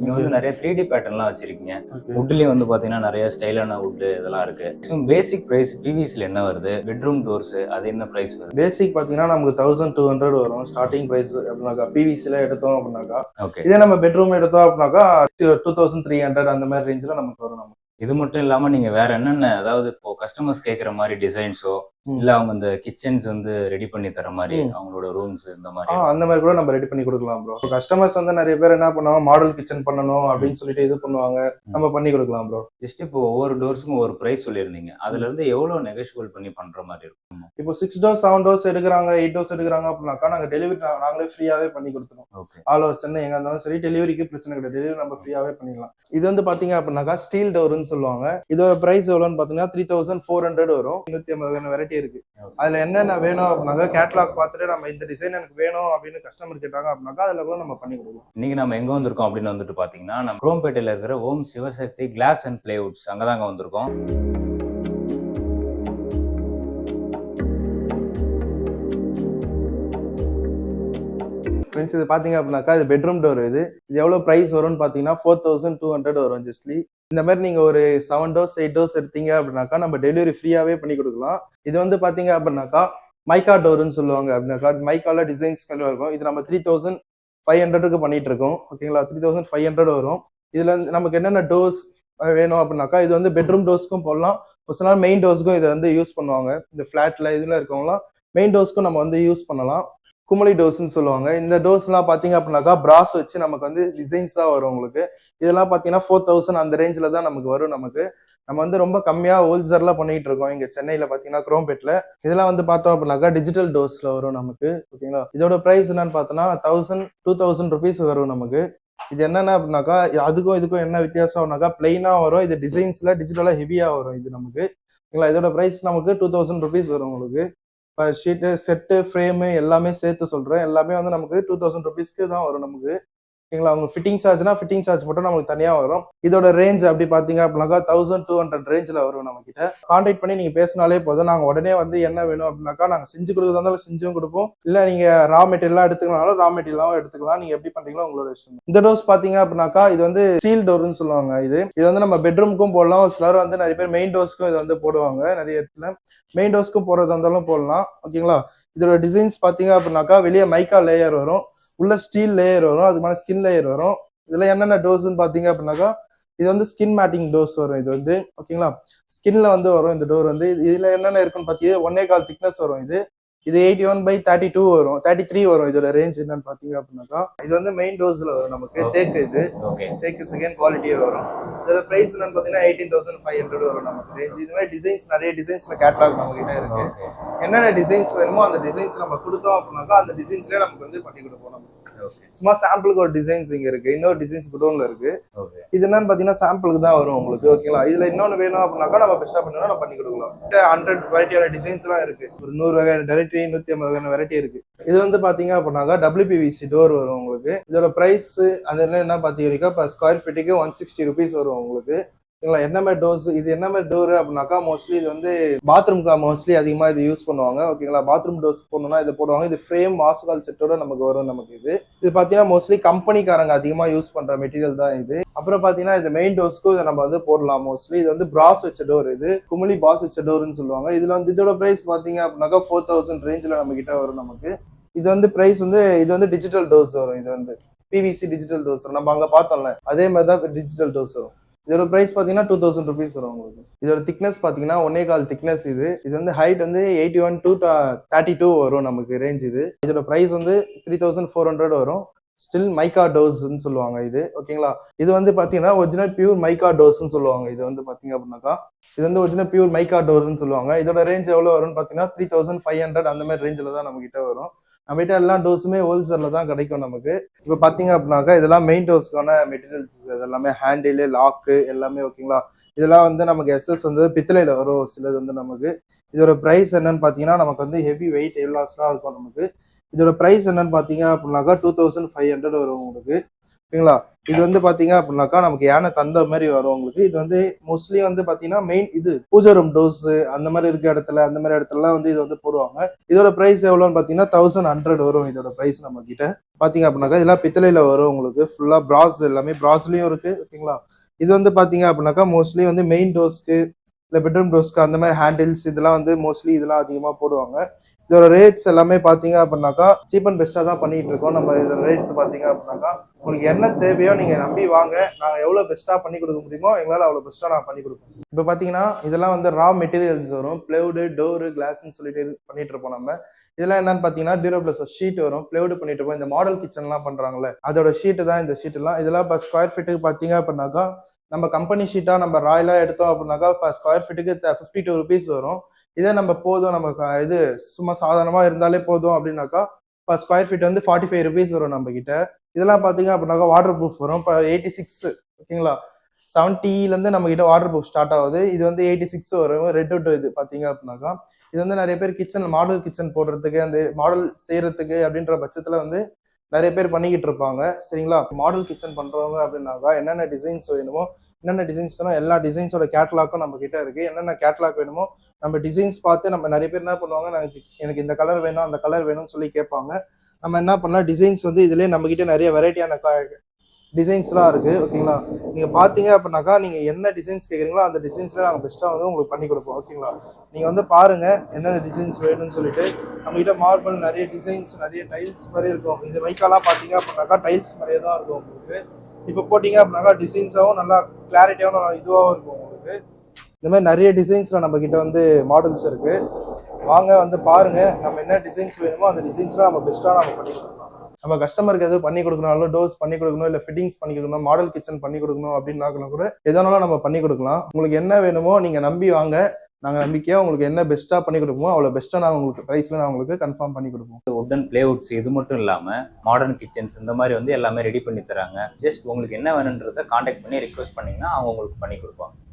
இங்க வந்து நிறைய 3D பேட்டர்ன்லாம் வச்சிருக்கீங்க. வுட்லயும் வந்து பாத்தீங்கன்னா நிறைய ஸ்டைலான வுட் இதெல்லாம் இருக்கு. பேசிக் பிரைஸ் பிவிசில என்ன வருது? பெட்ரூம் டோர்ஸ் அது என்ன பிரைஸ் வருது? பேசிக் பாத்தீங்கன்னா நமக்கு 1200 வரும் ஸ்டார்டிங் பிரைஸ் அப்படின்னாக்கா. பிவிசில எடுத்தோம் அப்படின்னாக்கா. ஓகே. இதே நம்ம பெட்ரூம் எடுத்தோம் அப்படின்னாக்கா 2300 அந்த மாதிரி ரேஞ்சில நமக்கு வரும். நமக்கு இது மட்டும் இல்லாம நீங்க வேற என்னென்ன, அதாவது இப்போ கஸ்டமர்ஸ் கேக்குற மாதிரி டிசைன்ஸோ இல்ல அவங்க இந்த கிச்சன்ஸ் வந்து ரெடி பண்ணி தர மாதிரி அவங்களோட ரூம்ஸ் இந்த மாதிரி அந்த மாதிரி கூட நம்ம ரெடி பண்ணி கொடுக்கலாம் ப்ரோ. கஸ்டமர்ஸ் வந்து நிறைய பேர் என்ன பண்ணுவாங்க, மாடல் கிச்சன் பண்ணணும் அப்படின்னு சொல்லிட்டு இது பண்ணுவாங்க, நம்ம பண்ணி கொடுக்கலாம் ப்ரோ. ஜஸ்ட் இப்போ ஒவ்வொரு டோர்ஸுக்கும் ஒரு பிரைஸ் சொல்லியிருந்தீங்க, அதுல இருந்து எவ்வளவு நெகோஷியபிள் பண்ணி பண்ற மாதிரி இருக்கும்? இப்போ 6 டோர்ஸ் 7 டோர்ஸ் எடுக்கிறாங்க, 8 டோர்ஸ் எடுக்கிறாங்க அப்படின்னாக்கா நாங்க டெலிவரி நாங்களே ஃப்ரீயாவே பண்ணி கொடுத்துருவோம். ஆல் ஓவர் சென்னை எங்க இருந்தாலும் சரி, டெலிவரிக்கு பிரச்சனை கிடையாது. டெலிவரி நம்ம ஃப்ரீயாவே பண்ணிடலாம். இது வந்து பாத்தீங்க அப்படின்னாக்கா ஸ்டீல் டோர்னு சொல்லுவாங்க. இதோட பிரைஸ் எவ்வளவுன்னு பாத்தீங்கன்னா 3400 வரும். 250 வெரைட்டி இருக்கு. அதுல என்னென்ன வேணும் அப்படின்னாக்கா கேட்லாக் பார்த்துட்டு நம்ம இந்த டிசைன் எனக்கு வேணும் அப்படின்னு கஸ்டமர் கேட்டாங்க அப்படின்னாக்கா அதுல கூட நம்ம பண்ணி கொடுக்கலாம். இன்னைக்கு நம்ம எங்க வந்திருக்கோம் அப்படின்னு வந்துட்டு பாத்தீங்கன்னா, நம்ம குரோம்பேட்டையில இருக்கிற ஓம் சிவசக்தி கிளாஸ் அண்ட் பிளேவுட்ஸ் அங்கதாங்க வந்திருக்கோம். ஃப்ரெண்ட்ஸ், இது பாத்தீங்க அப்படின்னாக்கா இது பெட்ரூம் டோர். இது எவ்வளவு பிரைஸ் வரும்னு பாத்தீங்கன்னா 4200 வரும் ஜஸ்ட்லி. இந்த மாதிரி நீங்க ஒரு 7 டோர்ஸ் 8 டோர்ஸ் எடுத்தீங்க அப்படின்னாக்கா நம்ம டெலிவரி ஃப்ரீயாவே பண்ணி கொடுக்கலாம். இது வந்து பாத்தீங்க அப்படின்னாக்கா மைக்கா டோர்னு சொல்லுவாங்க. அப்படின்னாக்கா மைக்கால டிசைன்ஸ் இருக்கும். இது நம்ம 3500க்கு பண்ணிட்டு இருக்கோம். ஓகேங்களா, 3500 வரும். இதுல நமக்கு என்னென்ன டோர்ஸ் வேணும் அப்படின்னாக்கா இது வந்து பெட்ரூம் டோர்ஸ்க்கும் போடலாம். ஒரு சில மெயின் டோர்ஸ்க்கும் இதை வந்து யூஸ் பண்ணுவாங்க. இந்த பிளாட்ல இதுல இருக்கவங்களாம் மெயின் டோர்ஸ்க்கும் நம்ம வந்து யூஸ் பண்ணலாம். குமலி டோர்ஸ்ன்னு சொல்லுவாங்க. இந்த டோர்ஸ் எல்லாம் பாத்தீங்க அப்படின்னாக்கா பிராஸ் வச்சு நமக்கு வந்து டிசைன்ஸா வரும் உங்களுக்கு. இதெல்லாம் பாத்தீங்கன்னா 4000 அந்த ரேஞ்சில தான் நமக்கு வரும். நம்ம வந்து ரொம்ப கம்மியா ஹோல்சேல்ல பண்ணிட்டு இருக்கோம் இங்க சென்னையில பாத்தீங்கன்னா குரோம்பேட்ல. இதெல்லாம் வந்து பார்த்தோம் அப்படின்னாக்கா டிஜிட்டல் டோர்ஸ்ல வரும் நமக்கு. ஓகேங்களா, இதோட பிரைஸ் என்னன்னு பார்த்தோம்னா 2000 ருபீஸ் வரும் நமக்கு. இது என்னன்னா அப்படின்னாக்கா அதுக்கும் இதுக்கும் என்ன வித்தியாசம்னாக்கா பிளைனா வரும். இது டிசைன்ஸ்ல டிஜிட்டலா ஹெவியா வரும் இது நமக்கு. ஓகேங்களா, இதோட பிரைஸ் நமக்கு 2000 ருபீஸ் வரும் உங்களுக்கு. ஷீட்டு செட்டு ஃப்ரேமு எல்லாமே சேர்த்து சொல்றேன். எல்லாமே வந்து நமக்கு 2000 ருபீஸ்க்கு தான் வரும் நமக்கு. ஓகேங்களா, அவங்க ஃபிட்டிங் சார்ஜ்னா ஃபிட்டிங் சார்ஜ் மட்டும் நமக்கு தனியா வரும். இதோட ரேஞ்ச் அப்படி பாத்தீங்க அப்படின்னாக்கா 1200 ரேஞ்சில் வரும் நம்ம கிட்ட. கான்டாக்ட் பண்ணி நீங்க பேசினாலே போதும். நாங்க உடனே வந்து என்ன வேணும் அப்படின்னாக்கா நாங்க செஞ்சு கொடுக்குறதா இருந்தாலும் செஞ்சும் கொடுப்போம். இல்ல நீங்க ரா மெட்டீரியல்லாம் எடுத்துக்கனாலும் ரா மெட்டீரியலாவும் எடுத்துக்கலாம். நீங்க எப்படி பண்றீங்களோ உங்களோட இஷ்டம். இந்த டோர்ஸ் பாத்தீங்க அப்படின்னாக்கா இது வந்து ஸ்டீல் டோர்னு சொல்லுவாங்க. இது வந்து நம்ம பெட்ரூமுக்கும் போடலாம். ஒரு சிலர் வந்து நிறைய பேர் மெயின் டோர்ஸ்க்கும் இது வந்து போடுவாங்க. நிறைய இடத்துல மெயின் டோர்ஸ்க்கும் போடுறதா இருந்தாலும் போடலாம். ஓகேங்களா, இதோட டிசைன்ஸ் பாத்தீங்க அப்படின்னாக்கா வெளியே மைக்கா லேயர் வரும், உள்ள ஸ்டீல் லேயர் வரும், அதுக்கு மேலே ஸ்கின் லேயர் வரும். இதுல என்னென்ன டோர்ஸ்ன்னு பாத்தீங்க அப்படின்னாக்கா இது வந்து ஸ்கின் மேட்டிங் டோர்ஸ் வரும். இது வந்து ஓகேங்களா ஸ்கின்ல வந்து வரும் இந்த டோர் வந்து. இதுல என்னென்ன இருக்குன்னு பாத்தீங்கன்னா 1.25 திக்னஸ் வரும். இது 81/32 வரும், 33 வரும். இதோட ரேஞ்ச் என்னன்னு பாத்தீங்க அப்படின்னாக்கா இது வந்து மெயின் டோர்ஸ்ல வரும் நமக்கு. தேக்கு இது தேக்கு செகண்ட் குவாலிட்டியே வரும். இதோட பிரைஸ் என்னன்னு பாத்தீங்கன்னா 18,500 வரும் நமக்கு ரேஞ்ச். இது மாதிரி டிசைன்ஸ் நிறைய டிசைன்ஸ்ல கேட்டலாக் நம்ம கிட்ட இருக்கு. என்னென்ன டிசைன்ஸ் வேணுமோ அந்த டிசைன்ஸ் நம்ம கொடுத்தோம் அப்படின்னாக்கா அந்த டிசைன்ஸ்லயே நமக்கு வந்து பண்ணி கொடுப்போம். நம்ம சும்மா சாம்பிளுக்கு ஒரு டிசைன்ஸ் இங்க இருக்கு, இன்னொரு டிசைன்ஸ் குடோன்ல இருக்கு. இது என்னன்னு பாத்தீங்கன்னா சாம்பிளுக்கு தான் வரும் உங்களுக்கு. ஓகேங்களா, இதுல இன்னொன்னு வேணும் அப்படின்னாக்கா நம்ம பெஸ்டா பண்ணா நம்ம பண்ணி கொடுக்கலாம். 100 வெரைட்டியான டிசைன்ஸ் எல்லாம் இருக்கு. ஒரு 100 வகையான வெரைட்டி 150 வகையான வெரைட்டி இருக்கு. இது வந்து பாத்தீங்க அப்படின்னாக்கா WPVC டோர் வரும் உங்களுக்கு. இதோட பிரைஸ் அதெல்லாம் என்ன பாத்தீங்கன்னா இப்ப ஸ்கொயர் ஃபீட்டுக்கு 160 ருபீஸ் வரும் உங்களுக்கு. என்ன மாதிரி டோர்ஸ் இது என்ன மாதிரி டோர் அப்படின்னாக்கா மோஸ்ட்லி இது வந்து பாத்ரூம்க்கு மோஸ்ட்லி அதிகமா இது யூஸ் பண்ணுவாங்க. ஓகேங்களா, பாத்ரூம் டோர்ஸ் போடணும்னா இது போடுவாங்க. இது ஃப்ரேம் வாசுகால் செட்டோட நமக்கு வரும். நமக்கு இது பாத்தீங்கன்னா மோஸ்ட்லி கம்பெனிக்காரங்க அதிகமா யூஸ் பண்ற மெட்டீரியல் தான் இது. அப்புறம் பாத்தீங்கன்னா இது மெயின் டோர்ஸ்க்கும் இதை நம்ம வந்து போடலாம். மோஸ்ட்லி இது வந்து பிராஸ் வச்ச டோர். இது குமிழி பாஸ் வச்ச டோர்னு சொல்லுவாங்க. இதுல வந்து இதோட பிரைஸ் பாத்தீங்க அப்படின்னாக்கா 4000 ரேஞ்சில நம்ம கிட்ட வரும் நமக்கு. இது வந்து பிரைஸ் வந்து இது வந்து டிஜிட்டல் டோர்ஸ் வரும். இது வந்து PVC டிஜிட்டல் டோர்ஸ் வரும். நம்ம அங்க பார்த்தோம்ல அதே மாதிரி தான் டிஜிட்டல் டோர்ஸ் வரும். இதோட பிரைஸ் பாத்தீங்கன்னா 2000 ருபீஸ் வரும் உங்களுக்கு. இதோட திக்னஸ் பாத்தீங்கன்னா 1.25 திக்னஸ். இது வந்து ஹைட் வந்து 81 to 32 வரும் நமக்கு ரேஞ்ச். இதோட பிரைஸ் வந்து 3400 வரும். ஸ்டில் மைக்கா டோர்ஸ்ன்னு சொல்லுவாங்க இது. ஓகேங்களா, இது வந்து பாத்தீங்கன்னா ஒரிஜினல் பியூர் மைக்கா டோர்ஸ்ன்னு சொல்லுவாங்க. இது வந்து பாத்தீங்க அப்படின்னாக்கா இது வந்து ஒரிஜினல் பியூர் மைக்கா டோர்னு சொல்லுவாங்க. இதோட ரேஞ்ச் எவ்வளவு வரும்னு பாத்தீங்கன்னா 3500 அந்த மாதிரி ரேஞ்சில தான் நம்ம கிட்ட வரும். நம்ம கிட்ட எல்லா டோர்ஸுமே ஹோல்சேல்ல தான் கிடைக்கும் நமக்கு. இப்ப பாத்தீங்க அப்படின்னாக்கா இதெல்லாம் மெயின் டோர்ஸ்க்கான மெட்டீரியல்ஸ். எல்லாமே ஹேண்டில் லாக்கு எல்லாமே. ஓகேங்களா, இதெல்லாம் வந்து நமக்கு SS வந்து பித்தளையில வரும். சிலது வந்து நமக்கு இதோட பிரைஸ் என்னன்னு பாத்தீங்கன்னா நமக்கு வந்து ஹெவி வெயிட் எல்லாம் இருக்கும் நமக்கு. இதோட பிரைஸ் என்னன்னு பாத்தீங்க அப்படின்னாக்கா 2500 வரும் உங்களுக்கு. ஓகேங்களா. இது வந்து பாத்தீங்க அப்படின்னாக்கா நமக்கு யானை தந்த மாதிரி வரும் உங்களுக்கு. இது வந்து மோஸ்ட்லி வந்து பாத்தீங்கன்னா மெயின் இது பூஜை ரூம் டோர்ஸ் அந்த மாதிரி இருக்க இடத்துல அந்த மாதிரி இடத்துலலாம் வந்து இது வந்து போடுவாங்க. இதோட பிரைஸ் எவ்வளோன்னு பாத்தீங்கன்னா 1100 வரும் இதோட பிரைஸ் நம்ம கிட்ட. பாத்தீங்க அப்படின்னாக்கா இதெல்லாம் பித்தளையில வரும் உங்களுக்கு. ஃபுல்லா பிராஸ், எல்லாமே பிராஸ்லயும் இருக்கு. ஓகேங்களா. இது வந்து பாத்தீங்க அப்படின்னாக்கா மோஸ்ட்லி வந்து மெயின் டோர்ஸ்க்கு இல்ல பெட்ரூம் டோர்ஸ்க்கு அந்த மாதிரி ஹேண்டில்ஸ் இதெல்லாம் வந்து மோஸ்ட்லி இதெல்லாம் அதிகமா போடுவாங்க. இதோட ரேட்ஸ் எல்லாமே பாத்தீங்க அப்படின்னாக்கா சீப் அண்ட் பெஸ்டா தான் பண்ணிட்டு இருக்கோம். நம்ம இதோட ரேட்ஸ் பாத்தீங்க அப்படின்னாக்கா உங்களுக்கு என்ன தேவையோ நீங்க நம்பி வாங்க. நாங்க எவ்வளவு பெஸ்டா பண்ணி கொடுக்க முடியுமோ எங்களால அவ்வளவு பெஸ்டா நான் பண்ணி கொடுப்போம். இப்ப பாத்தீங்கன்னா இதெல்லாம் வந்து ரா மெட்டீரியல்ஸ் வரும். பிளவுடு, டோரு, கிளாஸ்ன்னு சொல்லிட்டு பண்ணிட்டு இருப்போம் நம்ம. இதெல்லாம் என்னன்னு பாத்தீங்கன்னா டியூரபிள்ஸ் ஷீட் வரும். பிளவுடு பண்ணிட்டு இருப்போம். இந்த மாடல் கிச்சன் எல்லாம் பண்றாங்கல்ல அதோட ஷீட் தான் இந்த ஷீட் எல்லாம். இதெல்லாம் இப்போ ஸ்கொயர் ஃபீட்டுக்கு பாத்தீங்க அப்படின்னாக்கா நம்ம கம்பெனி ஷீட்டா நம்ம ராயலா எடுத்தோம் அப்படின்னாக்கா இப்போ ஸ்கொயர் ஃபீட்டுக்கு 52 ருபீஸ் வரும். இதே நம்ம போதும் நம்ம இது சும்மா சாதாரணமா இருந்தாலே போதும் அப்படின்னாக்கா இப்போ ஸ்கொயர் ஃபீட் வந்து 45 ருபீஸ் வரும் நம்ம கிட்ட. இதெல்லாம் பாத்தீங்க அப்படின்னாக்கா வாட்டர் ப்ரூஃப் வரும். இப்போ 86 ஓகேங்களா. 70ல இருந்து நம்ம கிட்ட வாட்டர் ப்ரூஃப் ஸ்டார்ட் ஆகுது. இது வந்து 86 வரும். ரெட் அவுட் இது பாத்தீங்க அப்படின்னாக்கா இது வந்து நிறைய பேர் கிச்சன் மாடல் கிச்சன் போடுறதுக்கு அந்த மாடல் செய்யறதுக்கு அப்படின்ற பட்சத்துல வந்து நிறைய பேர் பண்ணிக்கிட்டு இருப்பாங்க. சரிங்களா. மாடல் கிச்சன் பண்றவங்க அப்படின்னாக்கா என்னென்ன டிசைன்ஸ் வேணுமோ என்னென்ன டிசைன்ஸ் வேணும் எல்லா டிசைன்ஸோட கேட்டலாக்கும் நம்ம கிட்ட இருக்கு. என்னென்ன கேட்டலாக் வேணுமோ நம்ம டிசைன்ஸ் பார்த்து நம்ம நிறைய பேர் என்ன பண்ணுவாங்க, எனக்கு இந்த கலர் வேணும் அந்த கலர் வேணும்னு சொல்லி கேட்பாங்க. நம்ம என்ன பண்ணலாம், டிசைன்ஸ் வந்து இதுலேயே நம்ம கிட்ட நிறைய வெரைட்டியான டிசைன்ஸ்லாம் இருக்கு. ஓகேங்களா. நீங்க பாத்தீங்க அப்படின்னாக்கா நீங்க என்ன டிசைன்ஸ் கேட்குறீங்களோ அந்த டிசைன்ஸ்ல நாங்கள் பெஸ்ட்டாக வந்து உங்களுக்கு பண்ணி கொடுப்போம். ஓகேங்களா. நீங்க வந்து பாருங்க என்னென்ன டிசைன்ஸ் வேணும்னு சொல்லிட்டு. நம்ம கிட்ட மார்பிள் நிறைய டிசைன்ஸ் நிறைய டைல்ஸ் மாதிரி இருக்கும். இந்த மைக்காலாம் பாத்தீங்க அப்படின்னாக்கா டைல்ஸ் மாதிரியே தான் இருக்கும் உங்களுக்கு. இப்போ போட்டீங்க அப்படின்னாக்கா டிசைன்ஸாகவும் நல்லா கிளாரிட்டியாகவும் நல்லா இதுவாகவும் இருக்கும் உங்களுக்கு. இந்த மாதிரி நிறைய டிசைன்ஸ்ல நம்ம கிட்ட வந்து மாடல்ஸ் இருக்கு. வாங்க வந்து பாருங்க நம்ம என்ன டிசைன்ஸ் வேணுமோ அந்த டிசைன்ஸ்லாம் நம்ம பெஸ்ட்டாக நம்ம பண்ணி கொடுக்கலாம். நம்ம கஸ்டமருக்கு எதுவும் பண்ணி கொடுக்கணும், டோர்ஸ் பண்ணி கொடுக்கணும், இல்லை ஃபிட்டிங்ஸ் பண்ணி கொடுக்கணும், மாடல் கிச்சன் பண்ணி கொடுக்கணும் அப்படின்னாலும் கூட எதனாலும் நம்ம பண்ணி கொடுக்கலாம். உங்களுக்கு என்ன வேணுமோ நீங்க நம்பி வாங்க. நாங்கள் நம்பிக்கையாக உங்களுக்கு என்ன பெஸ்ட்டாக பண்ணி கொடுப்போமோ அவ்வளோ பெஸ்ட்டாக நான் உங்களுக்கு ப்ரைஸில் நான் உங்களுக்கு கன்ஃபார்ம் பண்ணி கொடுப்போம். உட்டன் பிளேவுட்ஸ் இது மட்டும் இல்லாமல் மாடர்ன் கிச்சன்ஸ் இந்த மாதிரி வந்து எல்லாமே ரெடி பண்ணி தராங்க. ஜஸ்ட் உங்களுக்கு என்ன வேணுன்றதை காண்டாக்ட் பண்ணி ரிக்வெஸ்ட் பண்ணிங்கன்னா அவங்க உங்களுக்கு பண்ணி கொடுப்பாங்க.